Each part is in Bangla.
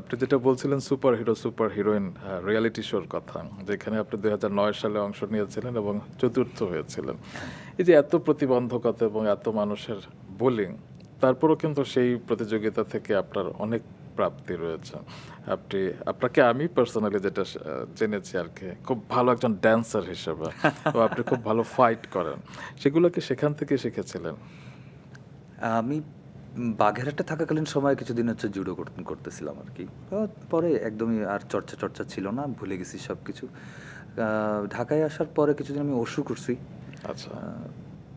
আপনি যেটা বলছিলেন super hero, super heroine reality শোর কথা, যেখানে আপনি 2009 সালে অংশ নিয়েছিলেন এবং চতুর্থ হয়েছিলেন। এই যে এত প্রতিবন্ধকতা এবং এত মানুষের বোলিং, তারপরও কিন্তু সেই প্রতিযোগিতা থেকে আপনার অনেক প্রাপ্তি রয়েছে। আপনাকে আমি পার্সোনালি যেটা জেনেছি আর কি, খুব ভালো একজন ড্যান্সার হিসেবে, তো আপনি খুব ভালো ফাইট করেন। সেগুলো কি সেখান থেকে শিখেছিলেন? আমি বাগেরহাটে থাকাকালীন সময়ে কিছুদিন হচ্ছে জুডো করতেছিলাম আর কি। পরে একদমই আর চর্চা ছিল না, ভুলে গেছি সব কিছু। ঢাকায় আসার পরে কিছুদিন আমি ওশু করছি। আচ্ছা।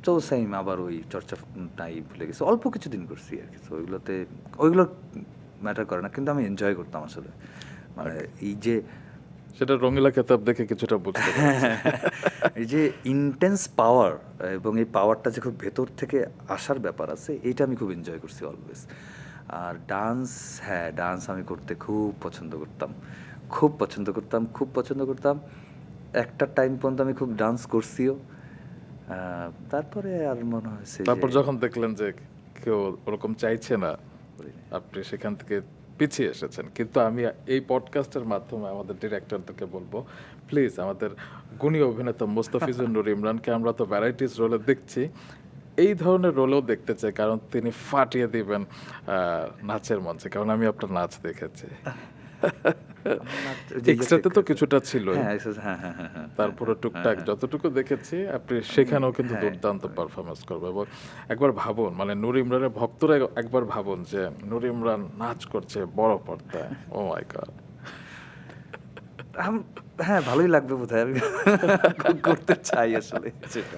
তো সেম আবার ওই চর্চাটাই ভুলে গেছি, অল্প কিছুদিন করছি আর কি। তো ওইগুলো ম্যাটার করে না, কিন্তু আমি এনজয় করতাম আসলে। মানে এই যে সেটা রঙিলা খেতাব দেখে কিছুটা বুঝতে পারছি। এই যে ইন্টেন্স পাওয়ার, এবং এই পাওয়ারটা যে খুব ভেতর থেকে আসার ব্যাপার আছে, এইটা আমি খুব এনজয় করছি অলওয়েজ। আর ডান্স, হ্যাঁ ডান্স আমি করতে খুব পছন্দ করতাম, খুব পছন্দ করতাম। একটা টাইম পর্যন্ত আমি খুব ডান্স করছিও। তারপরে আর মনে হয়েছে তারপর যে যখন দেখলেন যে কেউ ওরকম চাইছে না, করিনি। আপনি সেখান থেকে পিছিয়ে এসেছেন। কিন্তু আমি এই পডকাস্টের মাধ্যমে আমাদের ডিরেক্টরদেরকে বলবো, প্লিজ আমাদের গুণী অভিনেতা মোস্তাফিজুর নূর ইমরানকে আমরা তো ভ্যারাইটিস রোলে দেখছি, এই ধরনের রোলেও দেখতে চাই, কারণ তিনি ফাটিয়ে দিবেন নাচের মঞ্চে, কারণ আমি আপনার নাচ দেখেছি। এক্সট্রাতে তো কিছুটা ছিলই, হ্যাঁ হ্যাঁ হ্যাঁ হ্যাঁ হ্যাঁ, তারপরে টুকটাক যতটুকু দেখেছি আপনি সেখানেও কিন্তু দুর্দান্ত পারফরমেন্স করবে। এবং একবার ভাবুন, মানে নূর ইমরানের ভক্তরা একবার ভাবুন যে নূর ইমরান নাচ করছে বড় পর্দায়। ও মাই গড! হ্যাঁ ভালোই লাগবে বোধহয়, আমি করতে চাই আসলে সেটা।